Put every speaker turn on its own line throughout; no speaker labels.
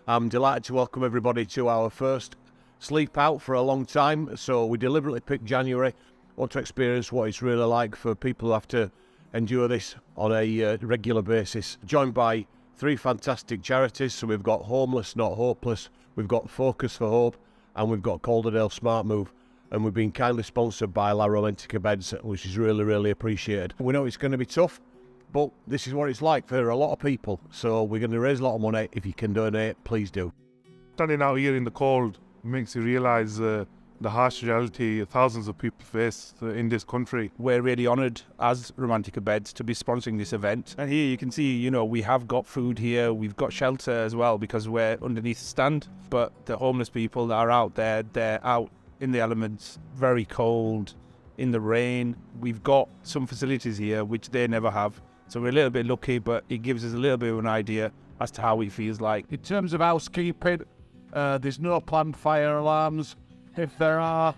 I'm delighted to welcome everybody to our first sleep out for a long time. So we deliberately picked January. Want to experience what it's really like for people who have to endure this on a regular basis. Joined by three fantastic charities. So we've got Homeless Not Hopeless, we've got Focus for Hope, and we've got Calderdale Smart Move. And we've been kindly sponsored by La Romantica Beds, which is really, really appreciated. We know it's going to be tough, but this is what it's like for a lot of people. So we're going to raise a lot of money. If you can donate, please do.
Standing out here in the cold makes you realise the harsh reality thousands of people face in this country.
We're really honoured as Romantica Beds to be sponsoring this event. And here you can see, we have got food here, we've got shelter as well because we're underneath the stand. But the homeless people that are out there, they're out in the elements, very cold, in the rain. We've got some facilities here which they never have. So we're a little bit lucky, but it gives us a little bit of an idea as to how it feels like.
In terms of housekeeping, there's no planned fire alarms. If there are,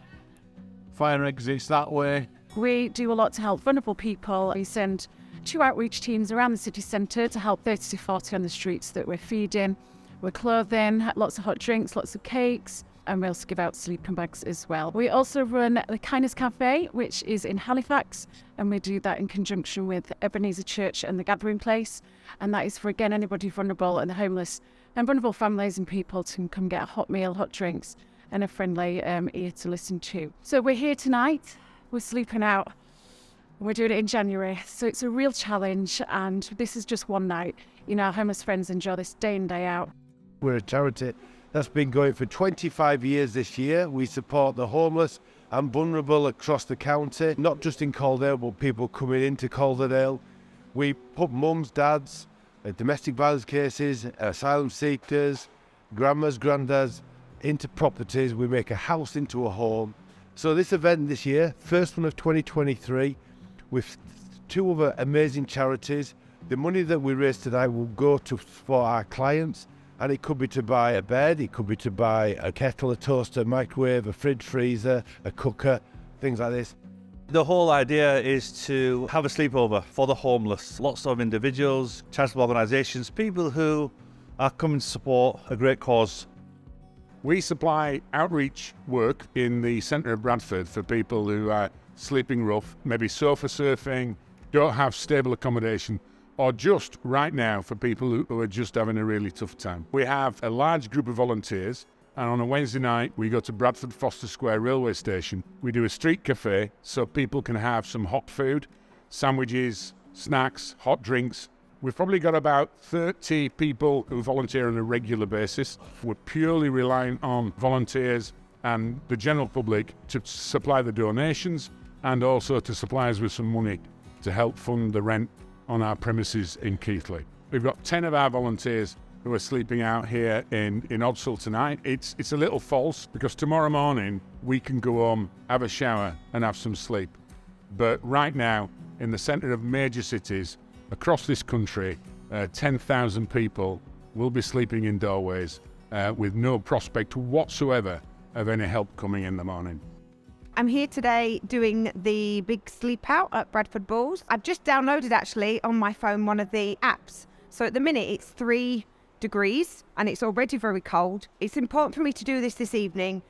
fire exits that way.
We do a lot to help vulnerable people. We send 2 outreach teams around the city centre to help 30 to 40 on the streets that we're feeding. We're clothing, lots of hot drinks, lots of cakes, and we also give out sleeping bags as well. We also run the Kindness Cafe, which is in Halifax, and we do that in conjunction with Ebenezer Church and the Gathering Place. And that is for, again, anybody vulnerable and the homeless and vulnerable families and people to come get a hot meal, hot drinks, and a friendly ear to listen to. So we're here tonight, we're sleeping out, we're doing it in January, so it's a real challenge, and this is just one night. Our homeless friends enjoy this day in, day out.
We're a charity that's been going for 25 years this year. We support the homeless and vulnerable across the county, not just in Calderdale, but people coming into Calderdale. We put mums, dads, domestic violence cases, asylum seekers, grandmas, granddads, into properties. We make a house into a home. So this event this year, first one of 2023, with 2 other amazing charities. The money that we raise tonight will go to for our clients, and it could be to buy a bed, it could be to buy a kettle, a toaster, a microwave, a fridge, freezer, a cooker, things like this.
The whole idea is to have a sleepover for the homeless. Lots of individuals, charitable organisations, people who are coming to support a great cause.
We supply outreach work in the centre of Bradford for people who are sleeping rough, maybe sofa surfing, don't have stable accommodation, or just right now for people who are just having a really tough time. We have a large group of volunteers, and on a Wednesday night we go to Bradford Foster Square railway station. We do a street cafe so people can have some hot food, sandwiches, snacks, hot drinks. We've probably got about 30 people who volunteer on a regular basis. We're purely relying on volunteers and the general public to supply the donations and also to supply us with some money to help fund the rent on our premises in Keighley. We've got 10 of our volunteers who are sleeping out here in Odsal tonight. It's a little false because tomorrow morning we can go home, have a shower and have some sleep. But right now, in the centre of major cities, across this country, 10,000 people will be sleeping in doorways with no prospect whatsoever of any help coming in the morning.
I'm here today doing the big sleep out at Bradford Bulls. I've just downloaded actually on my phone one of the apps. So at the minute it's 3 degrees and it's already very cold. It's important for me to do this evening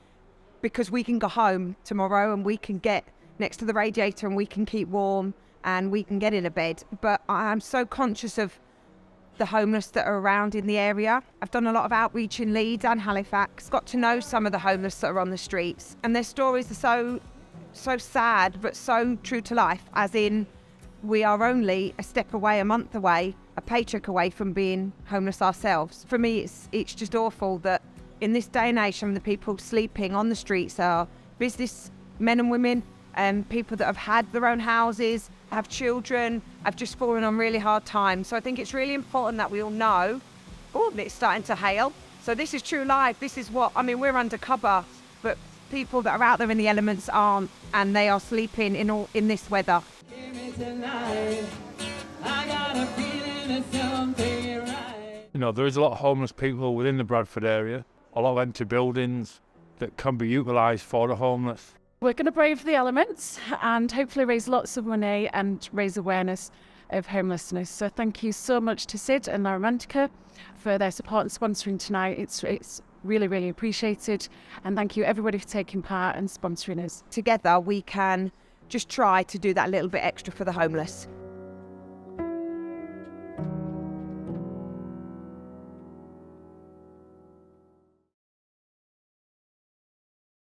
because we can go home tomorrow and we can get next to the radiator and we can keep warm and we can get in a bed. But I'm so conscious of the homeless that are around in the area. I've done a lot of outreach in Leeds and Halifax, got to know some of the homeless that are on the streets, and their stories are so sad but so true to life, as in we are only a step away, a month away, a paycheck away from being homeless ourselves. For me it's just awful that in this day and age some of the people sleeping on the streets are business men and women and people that have had their own houses, have children, have just fallen on really hard times. So I think it's really important that we all know, it's starting to hail. So this is true life. This is we're undercover, but people that are out there in the elements aren't, and they are sleeping in this weather.
There is a lot of homeless people within the Bradford area, a lot of empty buildings that can be utilised for the homeless.
We're going to brave the elements and hopefully raise lots of money and raise awareness of homelessness. So thank you so much to Sid and La Romantica for their support and sponsoring tonight. It's really, really appreciated. And thank you everybody for taking part and sponsoring us.
Together we can just try to do that little bit extra for the homeless.